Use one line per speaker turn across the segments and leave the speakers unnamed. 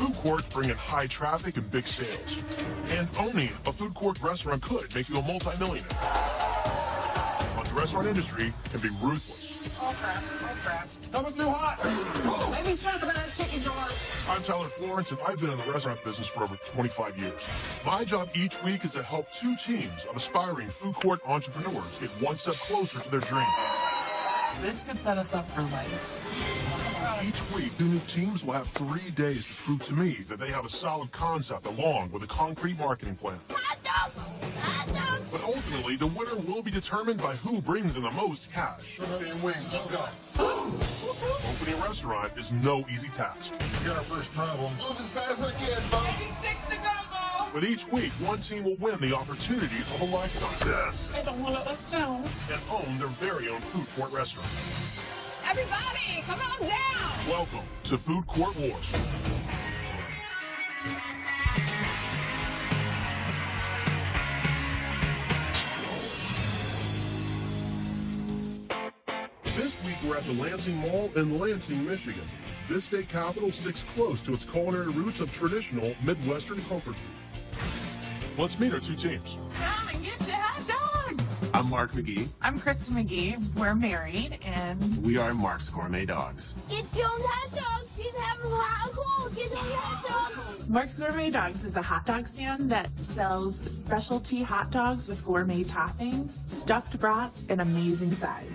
Food courts bring in high traffic and big sales. And owning a food court restaurant could make you a multimillionaire. But the restaurant industry can be ruthless.
Oh crap. Coming through hot. Maybe stress about that chicken, George.
I'm Tyler Florence, and I've been in the restaurant business for over 25 years. My job each week is to help two teams of aspiring food court entrepreneurs get one step closer to their dream.
This could set us up for life.
Each week, the new teams will have 3 days to prove to me that they have a solid concept along with a concrete marketing plan.
Hot dogs! Hot dogs!
But ultimately, the winner will be determined by who brings in the most cash.
Same wings, let's go.
Opening a restaurant is no easy task.
We got our first problem. Move as fast as I can, folks.
86 to go, Bo!
But each week, one team will win the opportunity of a lifetime.
Yes.
I don't want to let us down.
And own their very own food court restaurant.
Everybody, come on down!
Welcome to Food Court Wars. This week we're at the Lansing Mall in Lansing, Michigan. This state capital sticks close to its culinary roots of traditional Midwestern comfort food. Let's meet our two teams.
Come and get your hot dogs!
I'm Mark McGee.
I'm Kristen McGee. We're married, and
We are Mark's Gourmet Dogs.
Get your hot dogs. Get them hot cold. Get your hot dogs.
Mark's Gourmet Dogs is a hot dog stand that sells specialty hot dogs with gourmet toppings, stuffed brats, and amazing sides.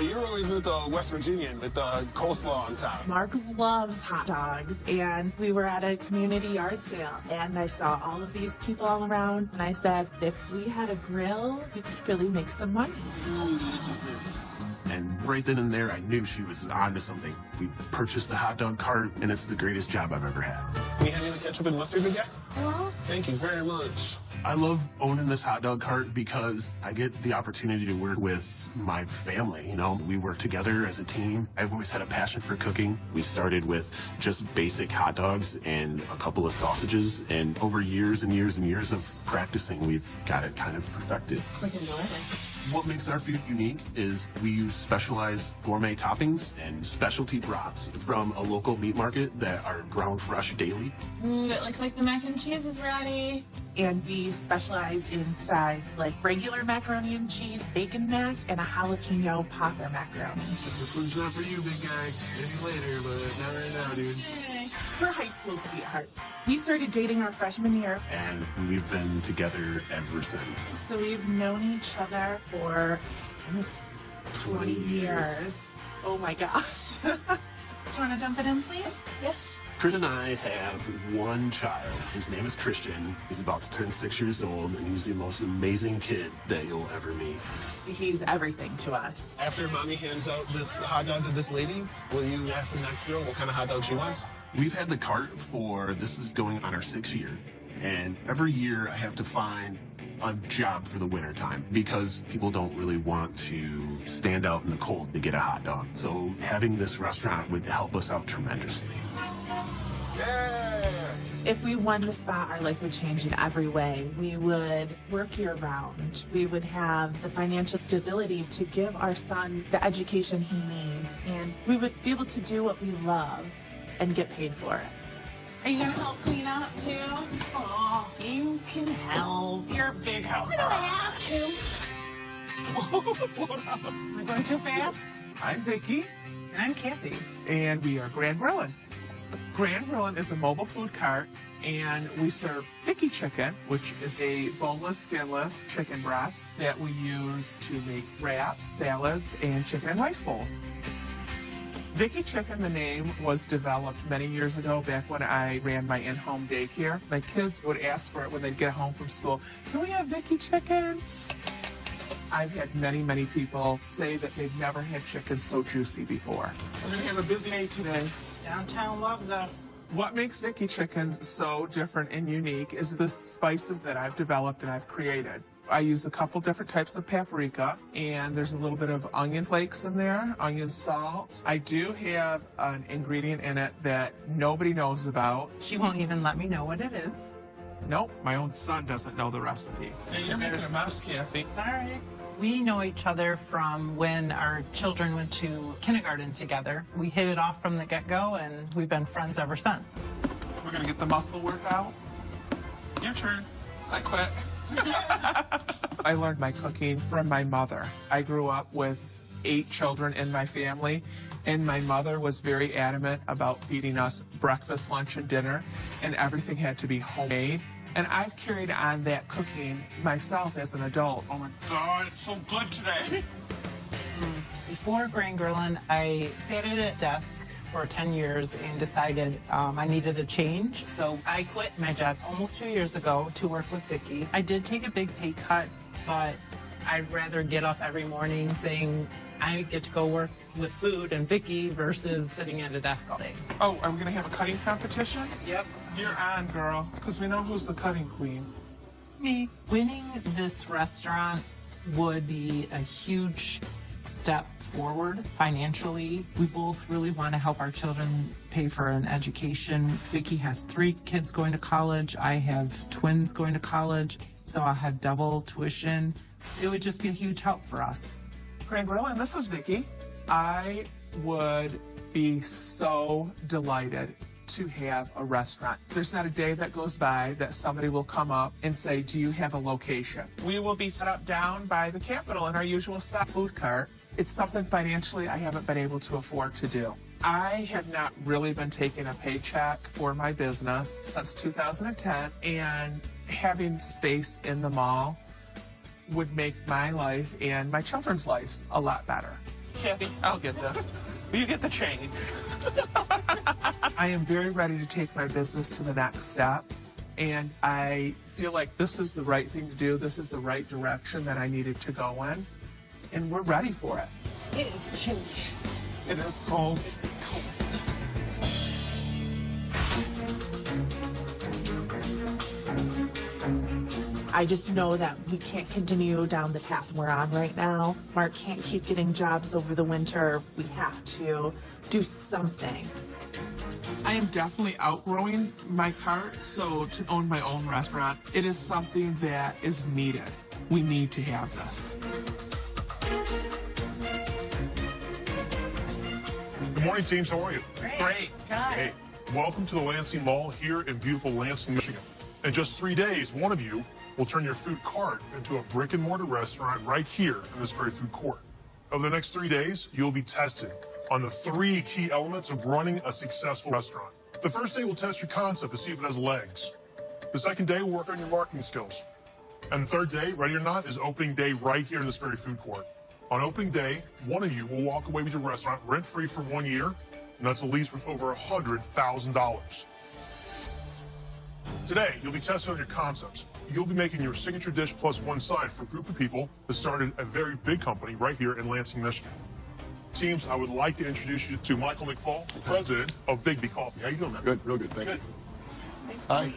You're always with West Virginian with coleslaw on top.
Mark loves hot dogs, and we were at a community yard sale, and I saw all of these people all around, and I said, if we had a grill, we could really make some money.
Ooh, deliciousness. And right then and there, I knew she was onto something. We purchased the hot dog cart, and it's the greatest job I've ever had.
Can you hand me the ketchup and mustard again?
Hello?
Thank you very much.
I love owning this hot dog cart because I get the opportunity to work with my family. You know, we work together as a team. I've always had a passion for cooking. We started with just basic hot dogs and a couple of sausages, and over years and years and years of practicing, we've got it kind of perfected. What makes our food unique is we use specialized gourmet toppings and specialty brats from a local meat market that are ground fresh daily.
Ooh, it looks like the mac and cheese is ready. And we specialize in sides like regular macaroni and cheese, bacon mac, and a jalapeno popper macaroni.
This one's not for you, big guy. Maybe later, but not right now, dude.
We're high school sweethearts. We started dating our freshman year,
And we've been together ever since.
so we've known each other for almost 20 years. Oh my gosh. Do you want to jump it in, please?
Yes.
Chris and I have one child. His name is Christian. He's about to turn 6 years old, and he's the most amazing kid that you'll ever meet.
He's everything to us.
After mommy hands out this hot dog to this lady, will you ask the next girl what kind of hot dog she wants?
We've had the cart this is going on our 6th year. And every year I have to find a job for the winter time because people don't really want to stand out in the cold to get a hot dog. So having this restaurant would help us out tremendously.
Yeah!
If we won the spot, our life would change in every way. We would work year-round. We would have the financial stability to give our son the education he needs. And we would be able to do what we love and get paid for it. Are you going to help clean up, too?
Oh, you can help. You're a big help.
I don't have to.
Slow down.
Am I going too fast?
I'm Vicky,
And I'm Kathy.
and we are Grand Grillin'. Grand Grillin' is a mobile food cart, and we serve Vicky chicken, which is a boneless, skinless chicken breast that we use to make wraps, salads, and chicken and rice bowls. Vicky Chicken, the name, was developed many years ago, back when I ran my in-home daycare. My kids would ask for it when they'd get home from school. Can we have Vicky Chicken? I've had many, many people say that they've never had chicken so juicy before. We're gonna have a busy day today.
Downtown loves us.
What makes Vicky Chickens so different and unique is the spices that I've developed and I've created. I use a couple different types of paprika, and there's a little bit of onion flakes in there, onion salt. I do have an ingredient in it that nobody knows about.
She won't even let me know what it is.
Nope, my own son doesn't know the recipe. You're making a mess, Kathy.
Sorry. We know each other from when our children went to kindergarten together. We hit it off from the get-go, and we've been friends ever since.
We're gonna get the muscle workout. Your turn. I quit. I learned my cooking from my mother. I grew up with 8 children in my family, and my mother was very adamant about feeding us breakfast, lunch, and dinner, and everything had to be homemade. And I've carried on that cooking myself as an adult. Oh my God, it's so good today.
Before Grand Grilling, I sat at a desk for 10 years and decided I needed a change. So I quit my job almost 2 years ago to work with Vicki. I did take a big pay cut, but I'd rather get up every morning saying I get to go work with food and Vicki versus sitting at a desk all day.
Oh, are we gonna have a cutting competition?
Yep.
You're on, girl, because we know who's the cutting queen. Me.
Winning this restaurant would be a huge step forward financially. We both really want to help our children pay for an education. Vicki has 3 kids going to college. I have twins going to college, so I'll have double tuition. It would just be a huge help for us.
Grand Grilling, this is Vicki. I would be so delighted to have a restaurant. There's not a day that goes by that somebody will come up and say, do you have a location? We will be set up down by the Capitol in our usual stop food cart. It's something financially I haven't been able to afford to do. I have not really been taking a paycheck for my business since 2010, and having space in the mall would make my life and my children's lives a lot better. Kathy, I'll get this. You get the change. I am very ready to take my business to the next step, and I feel like this is the right thing to do. This is the right direction that I needed to go in, and we're ready for it.
It is chilly.
It is cold.
I just know that we can't continue down the path we're on right now. Mark can't keep getting jobs over the winter. We have to do something.
I am definitely outgrowing my cart, so to own my own restaurant, it is something that is needed. We need to have this.
Good morning, teams. How are you?
Great.
Hey, welcome to the Lansing Mall here in beautiful Lansing, Michigan. In just 3 days, one of you will turn your food cart into a brick-and-mortar restaurant right here in this very food court. Over the next 3 days, you'll be tested on the 3 key elements of running a successful restaurant. The first day, we'll test your concept to see if it has legs. The second day, we'll work on your marketing skills. And the third day, ready or not, is opening day right here in this very food court. On opening day, one of you will walk away with your restaurant rent-free for 1 year, and that's a lease worth over $100,000. Today, you'll be tested on your concepts. You'll be making your signature dish plus one side for a group of people that started a very big company right here in Lansing, Michigan. Teams, I would like to introduce you to Michael McFall, president of Big B Coffee. How you doing, man?
Good, real good, thank you. Hi,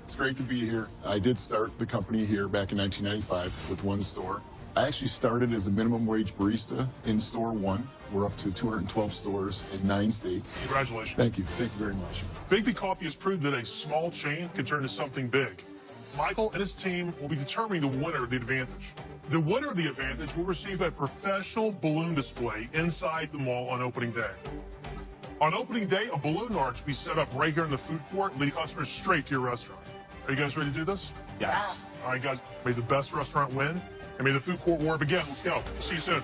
it's great to be here. I did start the company here back in 1995 with one store. I actually started as a minimum wage barista in store 1. We're up to 212 stores in 9 states.
Congratulations.
Thank you very much.
Big B Coffee has proved that a small chain can turn into something big. Michael and his team will be determining the winner of the advantage. The winner of the advantage will receive a professional balloon display inside the mall on opening day. On opening day, a balloon arch will be set up right here in the food court, leading customers straight to your restaurant. Are you guys ready to do this?
Yes.
All right, guys, may the best restaurant win, and may the food court war begin. Let's go. See you soon.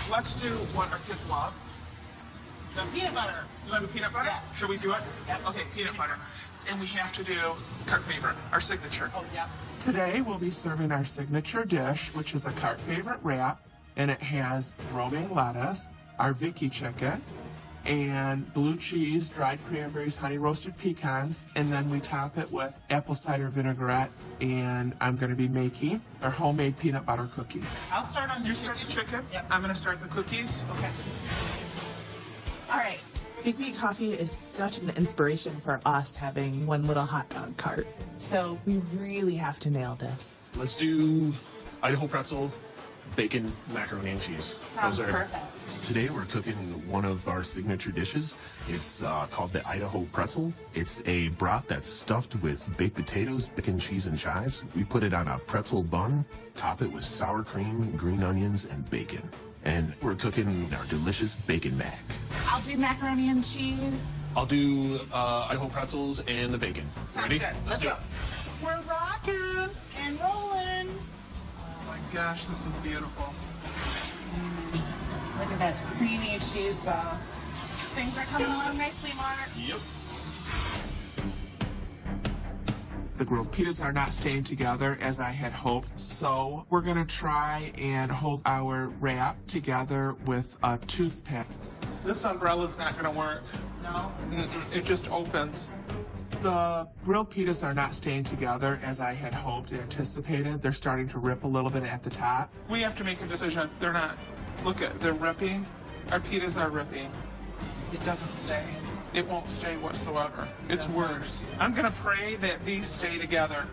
Let's do what our kids love. The peanut butter. You love the peanut butter? Yeah. Should we do it? Yep. Okay, peanut butter. And we have to do cart favorite, our signature. Oh, yeah. Today we'll be serving our signature dish, which is a cart favorite wrap, and it has romaine lettuce, our Vicki chicken, and blue cheese, dried cranberries, honey roasted pecans, and then we top it with apple cider vinaigrette, and I'm going to be making our homemade peanut butter cookie.
I'll start on
You start the chicken.
Yep.
I'm going to start the cookies.
Okay.
All right. Big B Coffee is such an inspiration for us having one little hot dog cart. So we really have to nail this.
Let's do Idaho pretzel, bacon, macaroni and cheese.
Sounds
Those are-
perfect.
Today we're cooking one of our signature dishes. It's called the Idaho pretzel. It's a broth that's stuffed with baked potatoes, bacon, cheese, and chives. We put it on a pretzel bun, top it with sour cream, green onions, and bacon. And we're cooking our delicious bacon mac.
I'll do macaroni and cheese.
I'll do Idaho pretzels and the bacon.
Sounds
Ready?
good.
Let's do
go.
it.
We're rocking and rolling. Oh my gosh, this is beautiful.
Look at that creamy cheese sauce.
Things are coming along nicely, Mark.
Yep.
The grilled pitas are not staying together as I had hoped, so we're gonna try and hold our wrap together with a toothpick. This umbrella's not gonna work.
No?
It just opens. The grilled pitas are not staying together as I had hoped and anticipated. They're starting to rip a little bit at the top. We have to make a decision. They're not. Look at, they're ripping. Our pitas are ripping.
It doesn't stay.
It won't stay whatsoever. It's
That's
worse. I'm gonna pray that these stay together.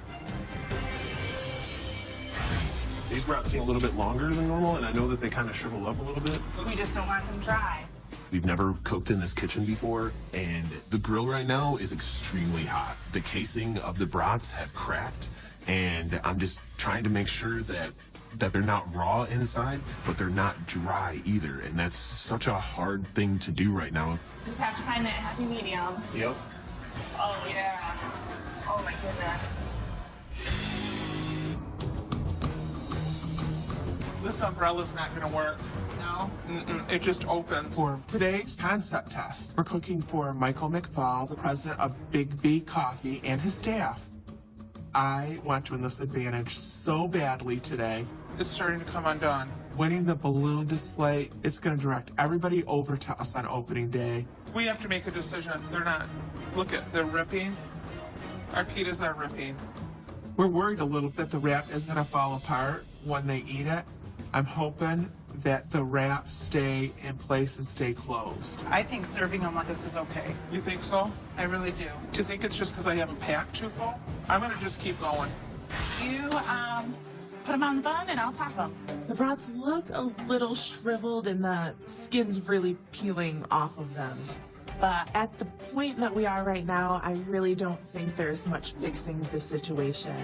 These wraps seem a little bit longer than normal, and I know that they kind of shrivel up a little bit.
We just don't want them dry.
We've never cooked in this kitchen before, and the grill right now is extremely hot. The casing of the brats have cracked, and I'm just trying to make sure that they're not raw inside, but they're not dry either, and that's such a hard thing to do right now.
Just have to find that happy medium.
Yep.
Oh, yeah. Oh, my goodness.
This umbrella's not gonna work.
No?
It just opens. For today's concept test, we're cooking for Michael McFall, the president of Big B Coffee, and his staff. I want to win this advantage so badly today. It's starting to come undone. Winning the balloon display, it's going to direct everybody over to us on opening day. We have to make a decision. They're not. Look at, they're ripping. Our pitas are ripping. We're worried a little that the wrap is going to fall apart when they eat it. I'm hoping that the wraps stay in place and stay closed.
I think serving them like this is okay.
You think so?
I really do.
Do you think it's just because I haven't packed too full? I'm going to just keep going.
You, put them on the bun and I'll top them. The brats look a little shriveled and the skin's really peeling off of them. But at the point that we are right now, I really don't think there's much fixing the situation.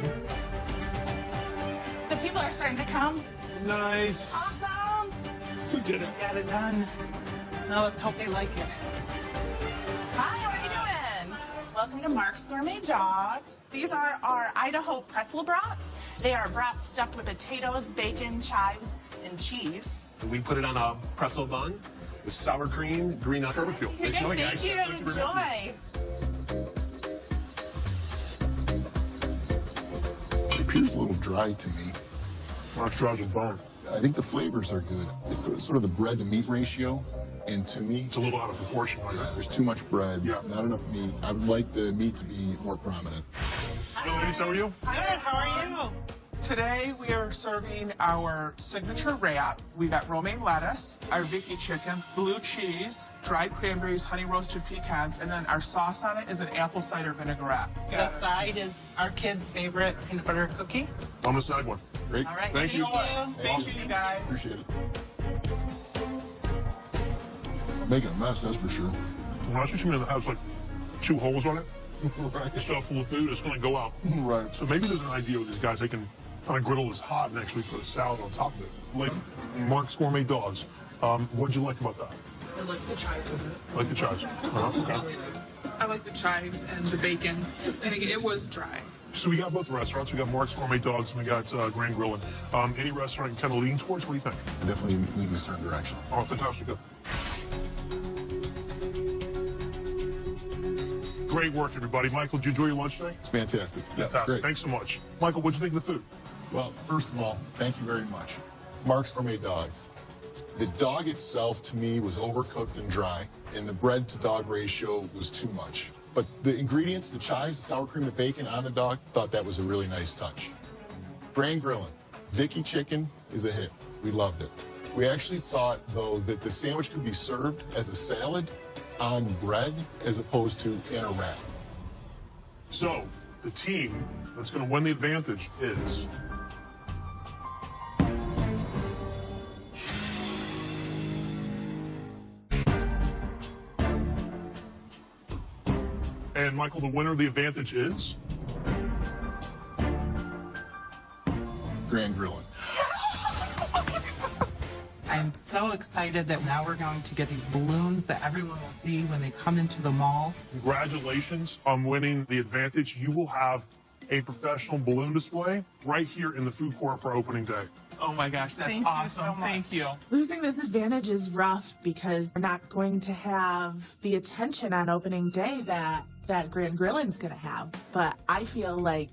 The people are starting to come.
Nice.
Awesome!
We did it.
Got it done. Now let's hope they like it.
Hi, how are you doing? Welcome to Mark's Gourmet Dogs. These are our Idaho pretzel brats. They are brats stuffed with potatoes, bacon, chives, and cheese.
We put it on a pretzel bun with sour cream, green nut barbecue.
Yes,
Enjoy,
thank
guys.
you. Enjoy.
It appears a little dry to me.
Mark's jaws are bone.
I think the flavors are good. It's sort of the bread to meat ratio, and to me,
It's a little out of proportion. Right?
there's too much bread,
Yeah.
not enough meat. I would like the meat to be more prominent.
Hey, ladies, how are you?
Good, how are you?
Today we are serving our signature wrap. We got romaine lettuce, our Vicky chicken, blue cheese, dried cranberries, honey roasted pecans, and then our sauce on it is an apple cider vinaigrette.
The side is our kid's favorite peanut butter cookie.
I'm gonna side one.
Great.
All right,
Thank you.
Thank you, guys.
Appreciate it. I'm making a mess, that's for sure.
When I see something that has like 2 holes on it,
Right.
it's stuff full of food, it's gonna go out.
Right.
So maybe there's an idea with these guys, they can kind of griddle this hot and actually put a salad on top of it. Like Mark's Gourmet Dogs. What'd you like about that?
I like the chives in it.
Like the chives? Okay.
I like the chives and the bacon. And it was dry.
So we got both restaurants. We got Mark's Gourmet Dogs and we got Grand Grillin'. Any restaurant you kind of lean towards? What do you think?
Definitely lead in a certain direction.
Oh, fantastic. Good. Great work, everybody. Michael, did you enjoy your lunch today?
It's fantastic. Yeah,
Fantastic.
great.
Thanks so much. Michael, what'd you think of the food?
Well, first of all, thank you very much. Mark's Gourmet Dogs. The dog itself, to me, was overcooked and dry, and the bread to dog ratio was too much. But the ingredients, the chives, the sour cream, the bacon on the dog, thought that was a really nice touch. Grand Grillin'. Vicky chicken is a hit. We loved it. We actually thought, though, that the sandwich could be served as a salad on bread as opposed to in a wrap.
So, the team that's going to win the advantage is... And Michael, the winner of the advantage is...
Grand Grillin'.
I'm so excited that now we're going to get these balloons that everyone will see when they come into the mall.
Congratulations on winning the advantage. You will have a professional balloon display right here in the food court for opening day.
Oh my gosh, that's
Thank you
awesome.
so much.
Thank you.
Losing this advantage is rough because we're not going to have the attention on opening day that Grand Grilling's going to have. But I feel like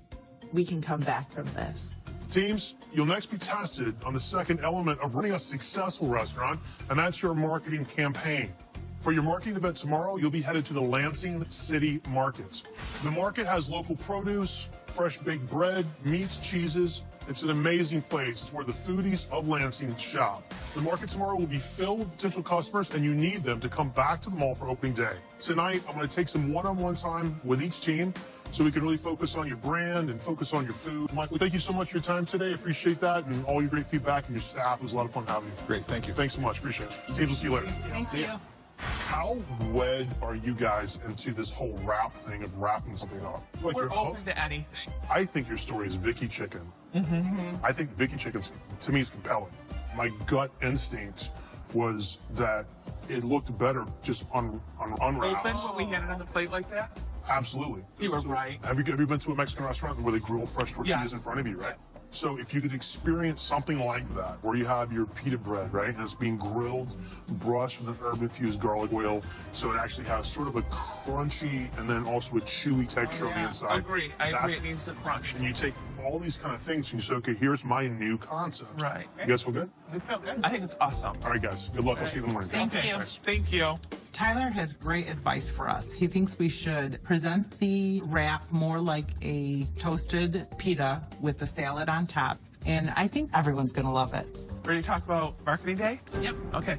we can come back from this.
Teams, you'll next be tested on the second element of running a successful restaurant, and that's your marketing campaign. For your marketing event tomorrow, you'll be headed to the Lansing City Market. The market has local produce, fresh baked bread, meats, cheeses. It's an amazing place. It's where the foodies of Lansing shop. The market tomorrow will be filled with potential customers, and you need them to come back to the mall for opening day. Tonight, I'm going to take some one-on-one time with each team so we can really focus on your brand and focus on your food. Michael, thank you so much for your time today. I appreciate that and all your great feedback and your staff. It was a lot of fun having you.
Great, thank you.
Thanks so much. Appreciate it. Teams, we'll see you later.
Thank you.
How wed are you guys into this whole wrap thing of wrapping something up? Like
We're
your
open to anything.
I think your story is Vicky Chicken. I think Vicky Chicken, to me, is compelling. My gut instinct was that it looked better just unwrapped.
Open when we had it on the plate like that?
Absolutely.
You were right.
Have you been to a Mexican restaurant where they grill fresh tortillas
Yes.
in front of you, right? So if you could experience something like that, where you have your pita bread, right, and it's being grilled, brushed with an herb-infused garlic oil, so it actually has sort of a crunchy and then also a chewy texture on the inside.
I agree. It needs the crunch.
And you take all these kind of things and you say, okay, here's my new concept.
Right.
You guys feel good?
We feel good. I think it's awesome.
All right, guys. Good luck. I'll see you in the morning.
Thank you.
Thanks.
Thank you.
Tyler has great advice for us. He thinks we should present the wrap more like a toasted pita with the salad on top. And I think everyone's going to love it.
Ready to talk about marketing day?
Yep.
Okay.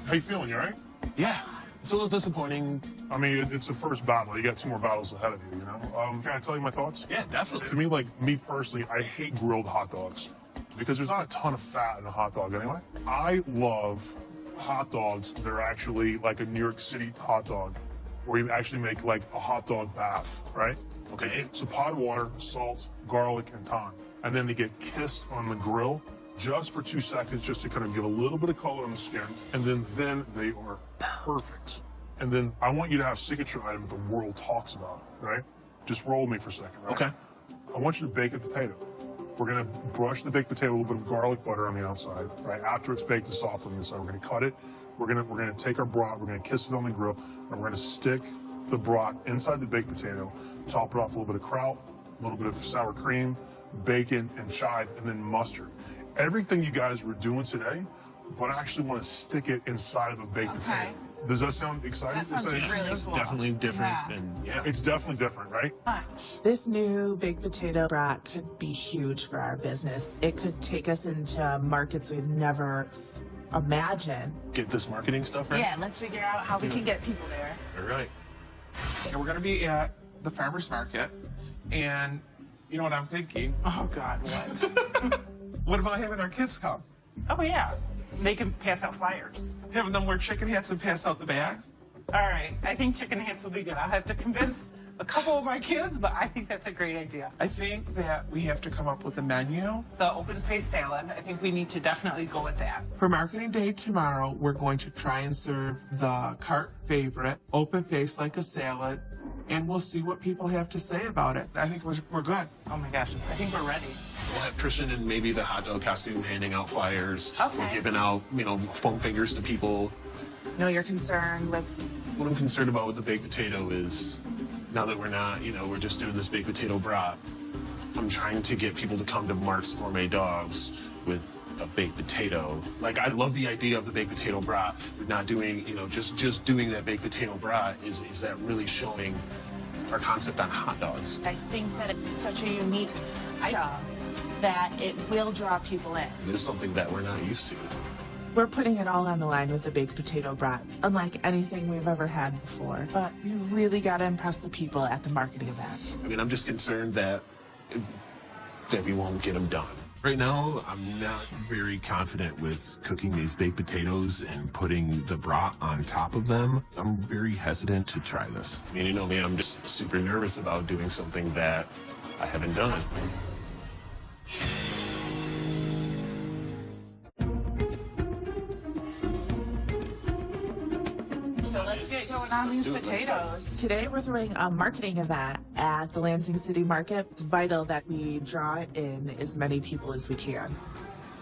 How you feeling? You all right?
Yeah, it's a little disappointing.
I mean, it's the first battle. You got 2 more battles ahead of you, you know? Can I tell you my thoughts?
Yeah, definitely.
To me, like me personally, I hate grilled hot dogs because there's not a ton of fat in a hot dog anyway. I love hot dogs that are actually like a New York City hot dog where you actually make like a hot dog bath, right?
Okay.
So pot of water, salt, garlic, and thyme. And then they get kissed on the grill just for 2 seconds just to kind of give a little bit of color on the skin. And then they are perfect. And then I want you to have a signature item that the world talks about, right? Just roll with me for a second, right?
Okay.
I want you to bake a potato. We're gonna brush the baked potato with a little bit of garlic butter on the outside, right? After it's baked, it's soft on the inside. We're gonna cut it. We're gonna take our brat, we're gonna kiss it on the grill, and we're gonna stick the brat inside the baked potato, top it off with a little bit of kraut, a little bit of sour cream, bacon, and chive, and then mustard. Everything you guys were doing today, but I actually want to stick it inside of a baked potato. Does that sound exciting?
That sounds really cool.
Definitely different,
Yeah.
and yeah.
It's definitely different, right?
This new baked potato brat could be huge for our business. It could take us into markets we've never imagined.
Get this marketing stuff right.
Yeah, let's figure out how we can get people there.
All right.
And we're going to be at the farmer's market. And you know what I'm thinking? Oh, God, what? What about having our kids come?
Oh, yeah. They can pass out flyers.
Having them wear chicken hats and pass out the bags?
All right. I think chicken hats will be good. I'll have to convince a couple of my kids, but I think that's a great idea.
I think that we have to come up with a menu.
The open-faced salad, I think we need to definitely go with that.
For marketing day tomorrow, we're going to try and serve the cart favorite, open face like a salad, and we'll see what people have to say about it. I think we're good.
Oh my gosh, I think we're ready.
We'll have Tristan in maybe the hot dog costume handing out flyers.
Okay.
We're giving out, foam fingers to people.
Know your concern with
What I'm concerned about with the baked potato is now that we're not, we're just doing this baked potato brat, I'm trying to get people to come to Mark's Gourmet Dogs with a baked potato. Like, I love the idea of the baked potato brat, but not doing, just doing that baked potato brat is that really showing our concept on hot dogs.
I think that it's such a unique item that it will draw people in.
It is something that we're not used to.
We're putting it all on the line with the baked potato brats, unlike anything we've ever had before. But we really got to impress the people at the marketing event.
I mean, I'm just concerned that we won't get them done.
Right now, I'm not very confident with cooking these baked potatoes and putting the brat on top of them. I'm very hesitant to try this.
I mean, you know me, I'm just super nervous about doing something that I haven't done.
potatoes. Today we're throwing a marketing event at the Lansing City Market. It's vital that we draw in as many people as we can.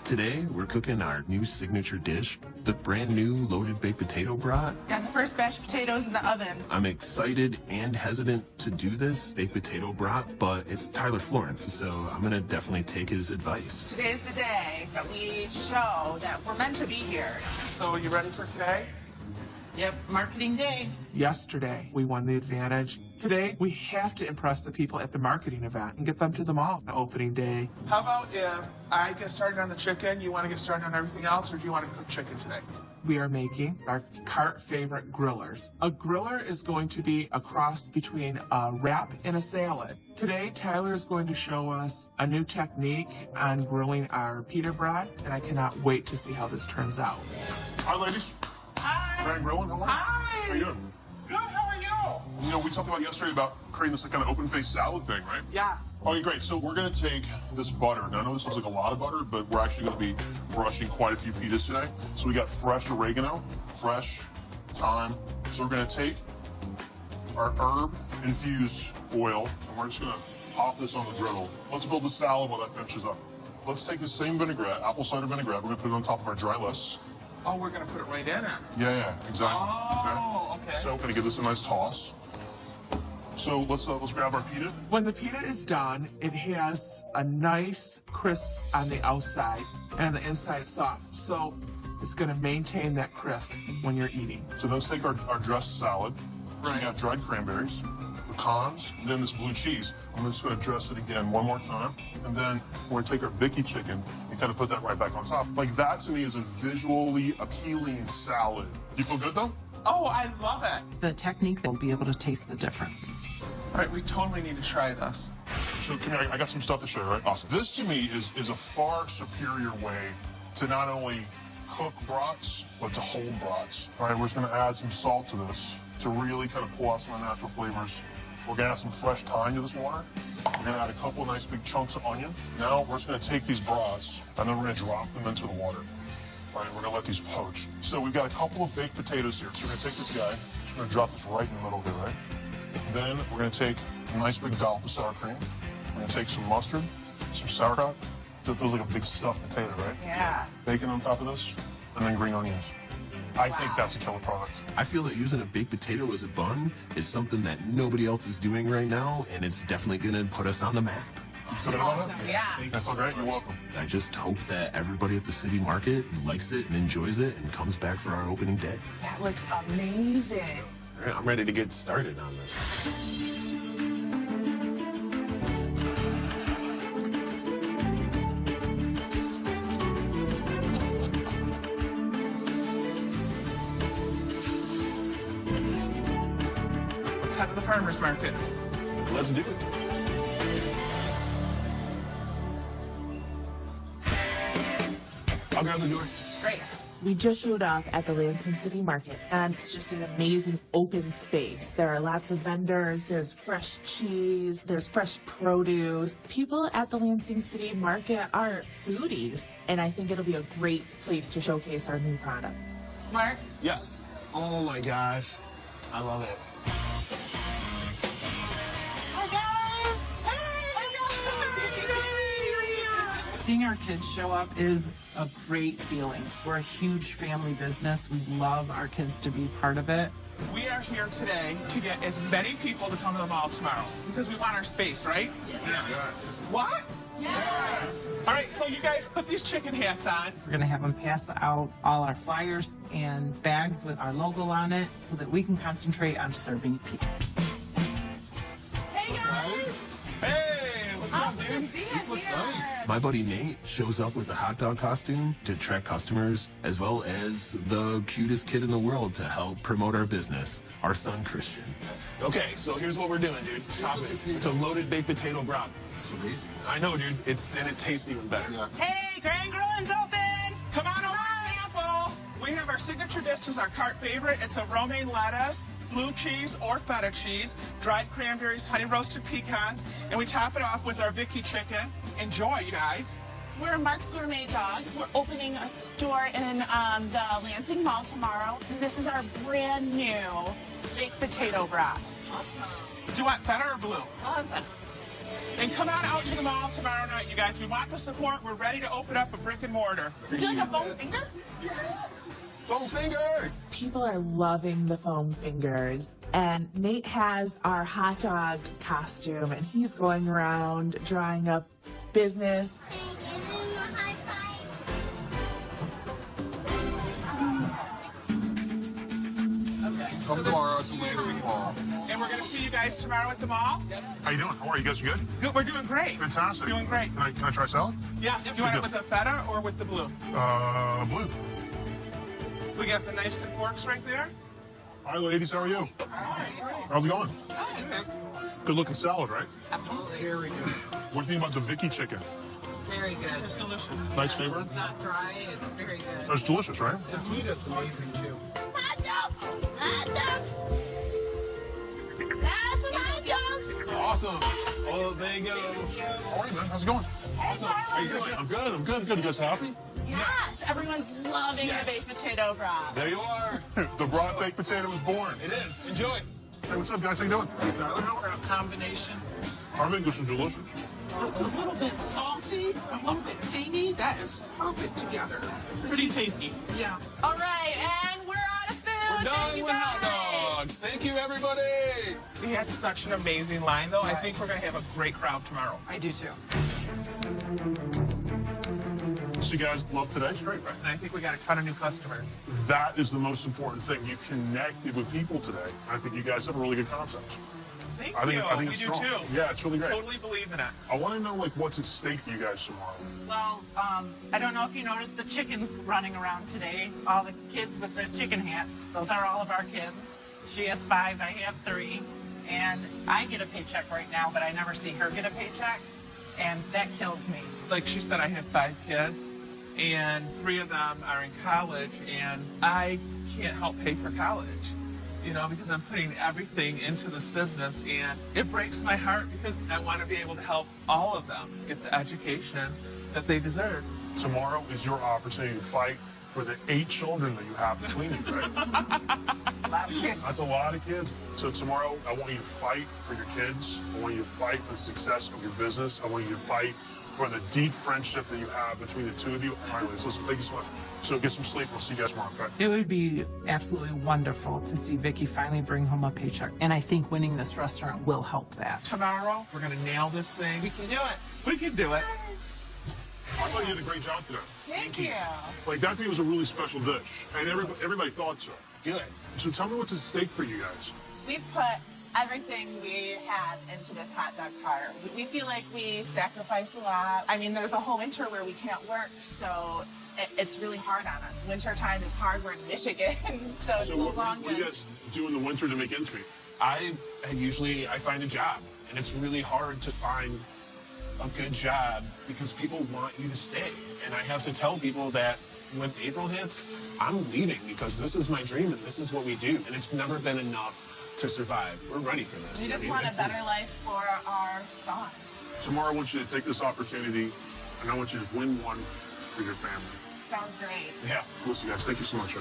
Today, we're cooking our new signature dish, the brand new loaded baked potato brat.
Got the first batch of potatoes in the oven.
I'm excited and hesitant to do this baked potato brat, but it's Tyler Florence, so I'm gonna definitely take his advice.
Today's the day that we show that we're meant to be here.
So are you ready for today?
Yep, marketing day.
Yesterday, we won the advantage. Today, we have to impress the people at the marketing event and get them to the mall on opening day. How about if I get started on the chicken, you want to get started on everything else, or do you want to cook chicken today? We are making our cart favorite grillers. A griller is going to be a cross between a wrap and a salad. Today, Tyler is going to show us a new technique on grilling our pita bread, and I cannot wait to see how this turns out.
Hi, ladies.
Hi.
Grand Grilling, how are you?
Hi.
How you doing?
Good, how are you?
You know, we talked about yesterday about creating this kind of open-faced salad thing, right?
Yes.
Okay, great. So we're going to take this butter. Now, I know this looks like a lot of butter, but we're actually going to be brushing quite a few pitas today. So we got fresh oregano, fresh thyme. So we're going to take our herb-infused oil, and we're just going to pop this on the griddle. Let's build the salad while that finishes up. Let's take the same vinaigrette, apple cider vinaigrette. We're going to put it on top of our dry lettuce.
Oh, we're going to put it right in it.
Yeah, exactly.
Oh, okay.
So, going to give this a nice toss. So let's grab our pita.
When the pita is done, it has a nice crisp on the outside and on the inside soft. So it's going to maintain that crisp when you're eating.
So let's take our dressed salad. So
Right.
we got dried cranberries, pecans, and then this blue cheese. I'm just going to dress it again one more time. And then we're going to take our Vicky chicken and kind of put that right back on top. Like, that to me is a visually appealing salad. You feel good, though?
Oh, I love it.
The technique, they'll be able to taste the difference.
All right, we totally need to try this.
So come here, I got some stuff to show you, right? Awesome. This to me is a far superior way to not only cook brats, but to hold brats. All right, we're just gonna add some salt to this to really kind of pull out some of the natural flavors. We're gonna add some fresh thyme to this water. We're gonna add a couple of nice big chunks of onion. Now we're just gonna take these brats and then we're gonna drop them into the water. All right, we're gonna let these poach. So we've got a couple of baked potatoes here. So we're gonna take this guy, just gonna drop this right in the middle here, right? Then we're gonna take a nice big dollop of sour cream. We're gonna take some mustard, some sauerkraut. So it feels like a big stuffed potato, right?
Yeah.
Bacon on top of this, and then green onions. I think that's a killer product.
I feel that using a baked potato as a bun is something that nobody else is doing right now, and it's definitely gonna put us on the map.
You feel good about it?
Yeah.
That's all right. You're welcome.
I just hope that everybody at the city market likes it and enjoys it and comes back for our opening day.
That looks amazing.
All right, I'm ready to get started on this.
Let's head to the farmer's market.
Let's do it.
I'll grab the door.
Great. We just showed up at the Lansing City Market, and it's just an amazing open space. There are lots of vendors, there's fresh cheese, there's fresh produce. People at the Lansing City Market are foodies, and I think it'll be a great place to showcase our new product. Mark?
Yes. Oh my gosh. I love it.
Seeing our kids show up is a great feeling. We're a huge family business. We love our kids to be part of it.
We are here today to get as many people to come to the mall tomorrow because we want our space, right?
Yes.
What?
Yes.
All right, so you guys put these chicken hats on.
We're going to have them pass out all our flyers and bags with our logo on it so that we can concentrate on serving people.
Hey, guys!
Hey, what's up,
Awesome to
dude?
see you here.
My buddy Nate shows up with a hot dog costume to attract customers, as well as the cutest kid in the world to help promote our business, our son Christian.
Okay, so here's what we're doing, dude. Top it. It's a loaded baked potato brat.
It's amazing.
I know, dude. And it tastes even better.
Yeah.
Hey, Grand Grilling's open!
Come on over and sample. We have our signature dish, which is our cart favorite. It's a romaine lettuce, blue cheese or feta cheese, dried cranberries, honey roasted pecans, and we top it off with our Vicky chicken. Enjoy, you guys.
We're Mark's Gourmet Dogs. We're opening a store in the Lansing Mall tomorrow. This is our brand new baked potato broth.
Do you want feta or blue?
Awesome.
And come on out to the mall tomorrow night, you guys. We want the support. We're ready to open up a brick and mortar.
Would you like a foam finger?
Foam finger!
People are loving the foam fingers. And Nate has our hot dog costume, and he's going around drawing up business.
Come tomorrow at the Lansing Mall.
And we're going to see you guys tomorrow at the mall.
How you doing? How are you guys? Good?
Good. We're doing great.
Fantastic.
Doing great.
Can I try salad?
Yes. Do you want it with the feta or with the blue?
Blue.
We got the knives and forks right there.
Hi, ladies. How are you? How's it going? Good looking salad, right?
Absolutely. Very good.
What do you think about the Vicky chicken?
Very good.
It's delicious.
Nice favorite?
It's not dry. It's very good.
It's delicious, right?
The meat is amazing too.
Hot dogs! Hot dogs! Got some hot dogs!
Awesome. Oh, there you go.
How are you, man? How's it going?
Awesome. How you doing? I'm good. I'm good. You guys happy?
Yes. Everyone's loving the baked potato broth.
There you are.
The broad baked potato was born.
It is. Enjoy.
Hey, what's up, guys? How you doing?
It's our combination.
Our English is delicious.
It's a little bit salty, a little bit tangy. That is perfect together.
Pretty tasty.
Yeah.
All right, and we're out of food.
We're
Thank
done
you
with
guys.
hot dogs. Thank you, everybody.
We had such an amazing line, though. I think we're going to have a great crowd tomorrow.
I do too.
So you guys love today? It's great, right?
And I think we got a ton of new customers.
That is the most important thing. You connected with people today. I think you guys have a really good concept.
Thank
I think
you.
it's
We
strong.
do too.
Yeah, it's really great.
Totally believe in it.
I want to know like what's at stake for you guys tomorrow.
Well, I don't know if you noticed the chickens running around today. All the kids with the chicken hats. Those are all of our kids. She has 5, I have 3. And I get a paycheck right now, but I never see her get a paycheck. And that kills me.
Like she said, I have 5 kids, and 3 of them are in college, and I can't help pay for college, you know, because I'm putting everything into this business, and it breaks my heart because I want to be able to help all of them get the education that they deserve.
Tomorrow is your opportunity to fight for the 8 children that you have between you, right?
A lot of kids.
That's a lot of kids. So tomorrow, I want you to fight for your kids. I want you to fight for the success of your business. I want you to fight for the deep friendship that you have between the two of you. All right, ladies, listen, thank you so much. So get some sleep. We'll see you guys tomorrow, okay?
It would be absolutely wonderful to see Vicky finally bring home a paycheck. And I think winning this restaurant will help that.
Tomorrow, we're going to nail this thing.
We can do it.
We can do it.
I thought you did a great job today.
Thank you.
Like, that thing was a really special dish, and everybody thought so.
Good.
So tell me what's at stake for you guys.
We put everything we had into this hot dog cart. We feel like we sacrifice a lot. I mean, there's a whole winter where we can't work, so it's really hard on us. Winter time is hard. We're in Michigan, so it's
So
a
what
long
do you guys do in the winter to make ends meet?
I find a job, and it's really hard to find a good job because people want you to stay. And I have to tell people that when April hits, I'm leaving because this is my dream and this is what we do. And it's never been enough to survive. We're ready for this.
We just want a better life for our son.
Tomorrow, I want you to take this opportunity, and I want you to win one for your family.
Sounds great.
Yeah. Listen, guys, thank you so much.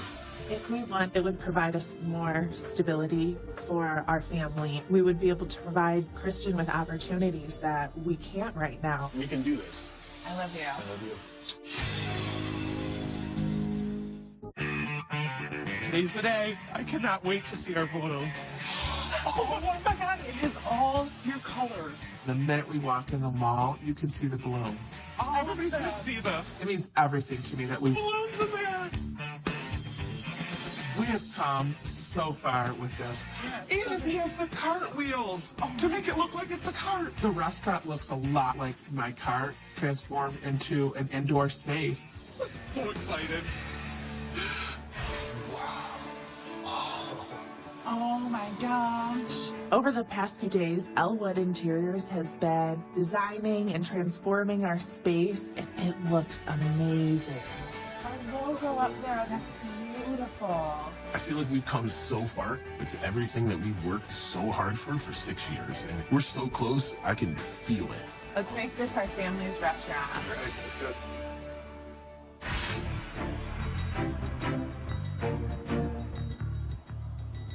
If we want, it would provide us more stability for our family. We would be able to provide Christian with opportunities that we can't right now.
We can do this.
I love you.
I love you.
Today's the day. I cannot wait to see our balloons. Oh my God, it is all your colors. The minute we walk in the mall, you can see the balloons. Oh, everybody's gonna see this. It means everything to me that we balloons in there. We have come so far with this. And it has the cartwheels to make it look like it's a cart. The restaurant looks a lot like my cart transformed into an indoor space. So excited.
Oh my gosh.
Over the past few days, Elwood Interiors has been designing and transforming our space, and it looks amazing.
Our logo up there, that's beautiful.
I feel like we've come so far. It's everything that we've worked so hard for 6 years. And we're so close, I can feel it.
Let's make this our family's restaurant.
All right, that's good.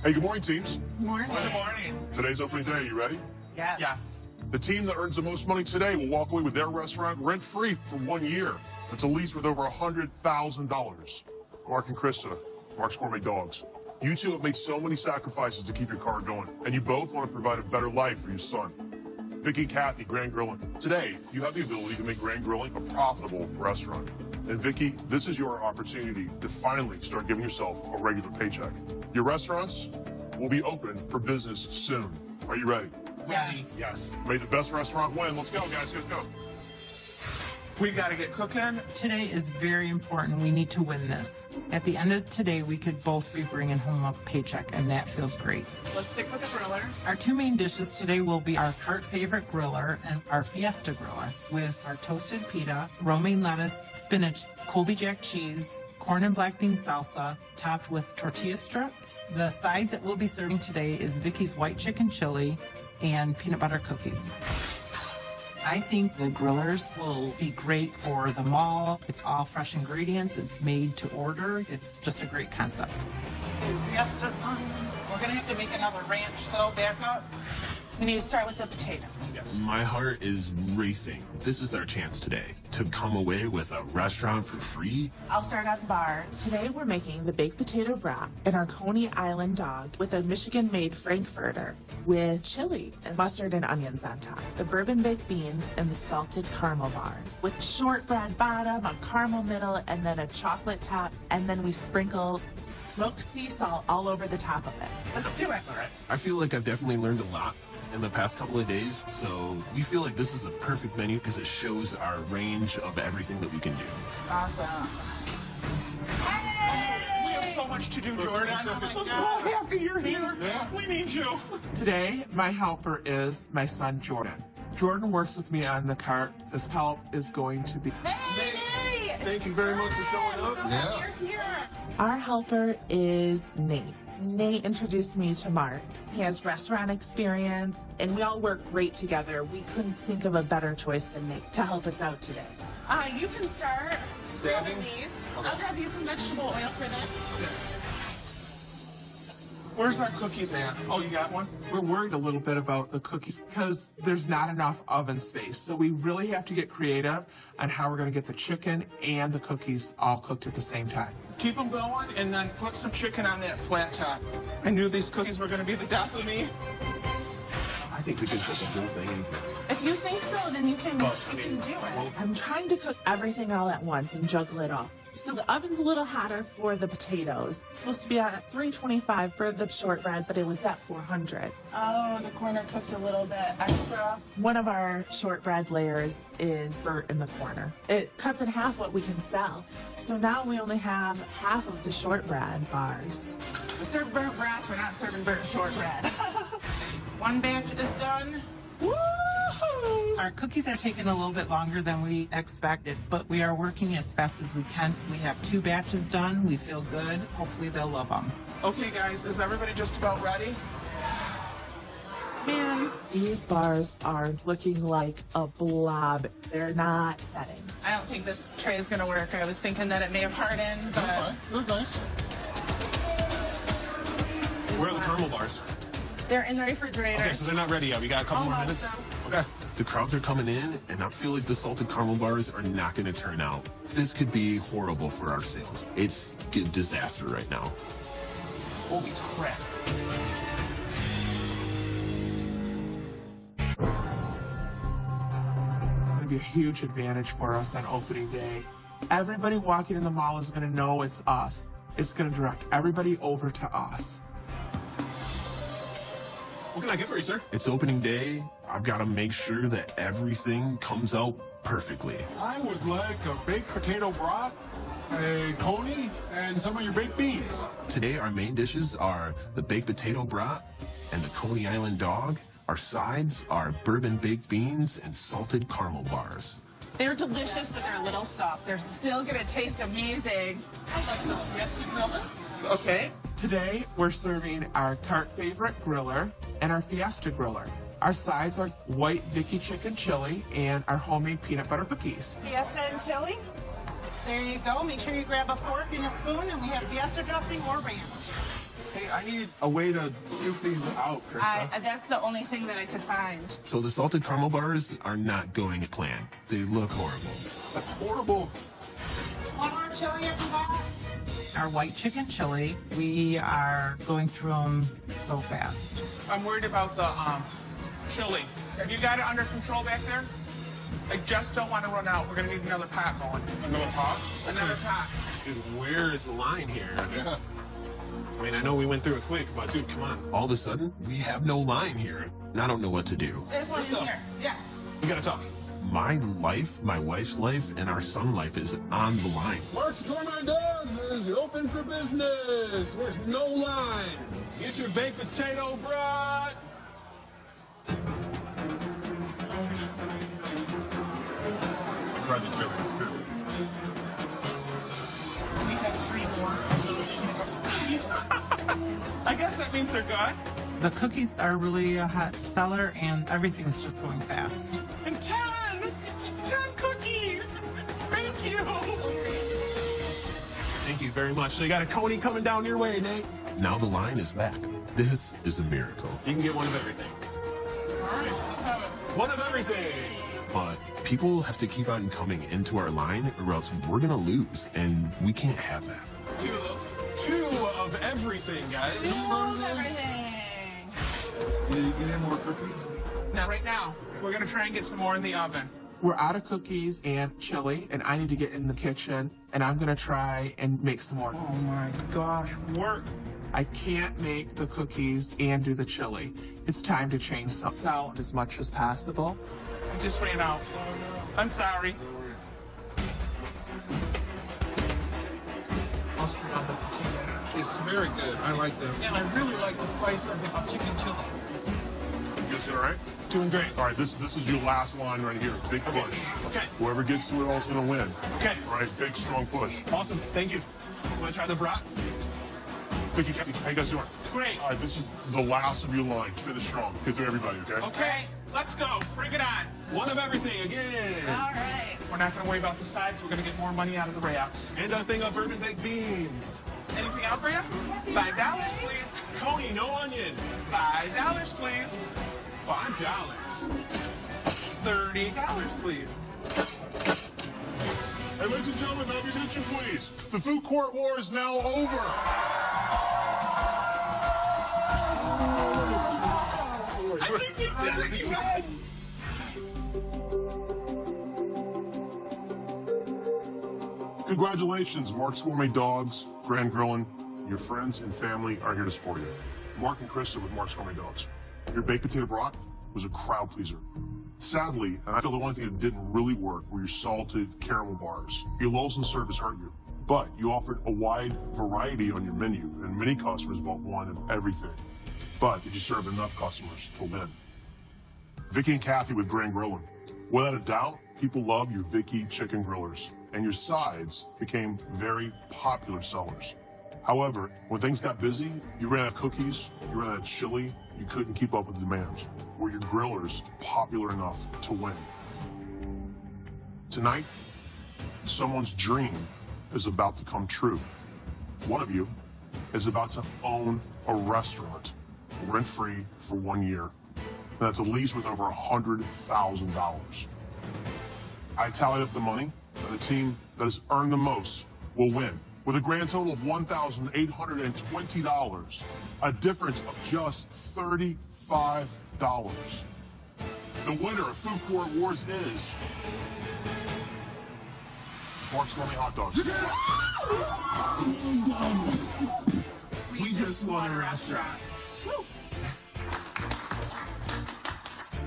Hey, good morning, teams.
Morning.
Good morning.
Today's opening day. You ready?
Yes.
Yes.
The team that earns the most money today will walk away with their restaurant rent-free for 1 year. It's a lease worth over $100,000. Mark and Krista, Mark's Gourmet Dogs. You two have made so many sacrifices to keep your car going, and you both want to provide a better life for your son. Vicky and Kathy, Grand Grilling. Today, you have the ability to make Grand Grilling a profitable restaurant. And Vicky, this is your opportunity to finally start giving yourself a regular paycheck. Your restaurants will be open for business soon. Are you ready?
Ready.
Yes. May the best restaurant win. Let's go, guys. Let's go.
We got to get cooking.
Today is very important. We need to win this. At the end of today, we could both be bringing home a paycheck, and that feels great.
Let's stick with the grillers.
Our two main dishes today will be our cart favorite griller and our Fiesta griller with our toasted pita, romaine lettuce, spinach, Colby Jack cheese, corn and black bean salsa, topped with tortilla strips. The sides that we'll be serving today is Vicky's white chicken chili and peanut butter cookies. I think the grillers will be great for the mall. It's all fresh ingredients. It's made to order. It's just a great concept.
Fiesta's on. We're going to have to make another ranch, though. Back up. We need to start with the potatoes.
My heart is racing. This is our chance today to come away with a restaurant for free.
I'll start on bars.
Today we're making the baked potato wrap and our Coney Island dog with a Michigan-made Frankfurter with chili and mustard and onions on top, the bourbon baked beans and the salted caramel bars with shortbread bottom, a caramel middle, and then a chocolate top, and then we sprinkle smoked sea salt all over the top of it.
Let's do it.
All right.
I feel like I've definitely learned a lot in the past couple of days, so we feel like this is a perfect menu because it shows our range of everything that we can do.
Awesome.
We have so much to do, Jordan. I'm so happy you're here. We need you. Today, my helper is my son, Jordan. Jordan works with me on the cart. This help is going to be...
Hey!
Thank you very much for showing up.
So happy you're here.
Our helper is Nate. Nate introduced me to Mark. He has restaurant experience, and we all work great together. We couldn't think of a better choice than Nate to help us out today.
You can start
Standing?
these. I'll grab you some vegetable oil for this.
Where's our cookies at? Oh, you got one? We're worried a little bit about the cookies because there's not enough oven space. So we really have to get creative on how we're going to get the chicken and the cookies all cooked at the same time. Keep them going and then put some chicken on that flat top. I knew these cookies were going to be the death of me.
I think we can put the whole thing in.
If you think so, then you can do it.
I'm trying to cook everything all at once and juggle it all. So the oven's a little hotter for the potatoes. It's supposed to be at 325 for the shortbread, but it was at 400.
Oh, the corner cooked a little bit extra.
One of our shortbread layers is burnt in the corner. It cuts in half what we can sell. So now we only have half of the shortbread bars.
We serve burnt brats, we're not serving burnt shortbread.
One batch is done.
Woo!
Our cookies are taking a little bit longer than we expected, but we are working as fast as we can. We have 2 batches done. We feel good. Hopefully they'll love them.
Okay, guys, is everybody just about ready?
Man,
These bars are looking like a blob. They're not setting.
I don't think this tray is gonna work. I was thinking that it may have hardened, but...
That's fine. They're nice. Where are the caramel bars?
They're in the refrigerator.
Okay, so they're not ready yet. We got a couple more minutes. Okay.
The crowds are coming in, and I feel like the salted caramel bars are not going to turn out. This could be horrible for our sales. It's a disaster right now.
Holy crap. It's going to be a huge advantage for us on opening day. Everybody walking in the mall is going to know it's us. It's going to direct everybody over to us.
What can I get for you, sir?
It's opening day. I've got to make sure that everything comes out perfectly.
I would like a baked potato brat, a coney, and some of your baked beans.
Today, our main dishes are the baked potato brat and the Coney Island dog. Our sides are bourbon baked beans and salted caramel bars.
They're delicious, but they're a little soft. They're still gonna taste amazing.
I like the Fiesta griller. Okay. Today, we're serving our cart favorite griller and our Fiesta griller. Our sides are white Vicky chicken chili and our homemade peanut butter cookies.
Fiesta and chili. There you go. Make sure you grab a fork and a spoon, and we have Fiesta dressing or ranch.
Hey,
I need a way to scoop these out, Krista.
That's the only thing that I could find.
So the salted caramel bars are not going as planned. They look horrible.
That's horrible.
One more chili after that?
Our white chicken chili, we are going through them so fast.
I'm worried about the chili. Have you got it under control back there? I just don't want to run out. We're going to need another pot going.
Another pot?
Another pot.
Dude, where is the line here?
Yeah.
I mean, I know we went through it quick, but dude, come on. All of a sudden, we have no line here. And I don't know what to do.
There's one in here. Yes.
We gotta talk. My life, my wife's life, and our son's life is on the line.
Mark's Gourmet Dogs is open for business. There's no line.
Get your baked potato brat.
I tried the chili. It's good.
We have 3 more of those cookies. I guess that means they're good.
The cookies are really a hot seller, and everything is just going fast.
And 10 cookies. Thank you.
Thank you very much. So you got a Coney coming down your way, Nate. Now the line is back. This is a miracle.
You can get one of everything.
All right, let's have it.
One of everything.
But people have to keep on coming into our line or else we're gonna lose, and we can't have that.
2 of those.
2 of everything, guys.
2 of everything.
You need more cookies?
Now, right now, we're going to try and get some more in the oven. We're out of cookies and chili, and I need to get in the kitchen, and I'm going to try and make some more. Oh my gosh, work. I can't make the cookies and do the chili. It's time to change some. Sell as much as possible. I just ran out. I'm sorry.
Mustard on the potato.
It's very good. I like them.
And I really like the spice of the chicken chili.
You guys all right?
Doing great.
All right, this is your last line right here. Big push.
Okay.
Whoever gets to it all is going to win.
Okay.
All right, big, strong push.
Awesome. Thank you. Want to try the brat?
Vicky, how you guys doing?
Great.
All right, this is the last of your line. Finish strong. Get through everybody, okay?
Okay, let's go. Bring it on.
One of everything again.
All right.
We're not going to worry about the sides. We're going to get more money out of the wraps.
And a thing of bourbon baked beans.
Anything else for you? $5, please.
Coney, no onion.
$5, please.
$5.
$30, please.
Hey, ladies and gentlemen, have your attention, please. The food court war is now over.
I think you did it. You won.
Congratulations, Mark's Gourmet Dogs, Grand Grillin'. Your friends and family are here to support you. Mark and Krista with Mark's Gourmet Dogs. Your baked potato brat was a crowd pleaser. Sadly, and I feel the one thing that didn't really work were your salted caramel bars. Your lows in service hurt you, but you offered a wide variety on your menu, and many customers bought one of everything. But did you serve enough customers to win? Vicky and Kathy with Grand Grillin'. Without a doubt, people love your Vicky chicken grillers, and your sides became very popular sellers. However, when things got busy, you ran out of cookies, you ran out of chili, you couldn't keep up with the demands. Were your grillers popular enough to win? Tonight, someone's dream is about to come true. One of you is about to own a restaurant rent-free for 1 year. That's a lease with over $100,000. I tallied up the money, and the team that has earned the most will win, with a grand total of $1,820, a difference of just $35. The winner of Food Court Wars is Mark's Gourmet Hot Dogs.
We just won a restaurant.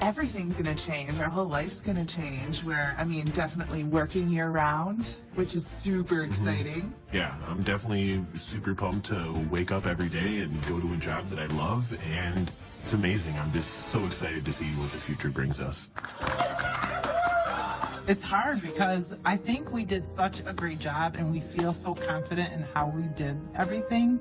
Everything's gonna change. Our whole life's gonna change. Definitely working year round, which is super exciting.
Yeah, I'm definitely super pumped to wake up every day and go to a job that I love, and it's amazing. I'm just so excited to see what the future brings us.
It's hard because I think we did such a great job and we feel so confident in how we did everything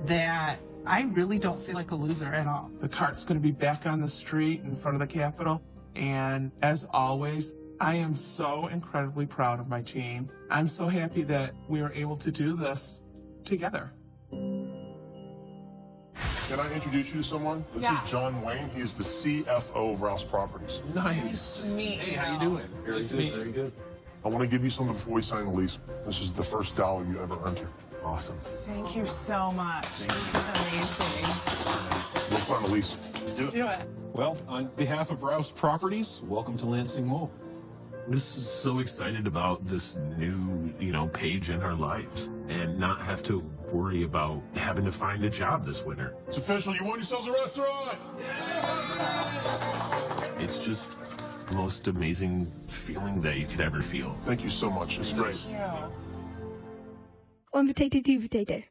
that I really don't feel like a loser at all.
The cart's going to be back on the street in front of the Capitol. And as always, I am so incredibly proud of my team. I'm so happy that we were able to do this together.
Can I introduce you to someone? This is John Wayne. He is the CFO of Rouse Properties.
Nice. Hey, how you doing? Nice to meet you.
Very good. I want to give you something before we sign the lease. This is the first dollar you ever earned here.
Awesome.
Thank you so much. This is amazing.
We'll sign the lease.
Let's do it.
Well, on behalf of Rouse Properties, welcome to Lansing Mall.
I'm just so excited about this new, page in our lives and not have to worry about having to find a job this winter.
It's official. You won yourselves a restaurant.
It's just the most amazing feeling that you could ever feel.
Thank you so much. It's great.
Thank you.
One potato, two potato.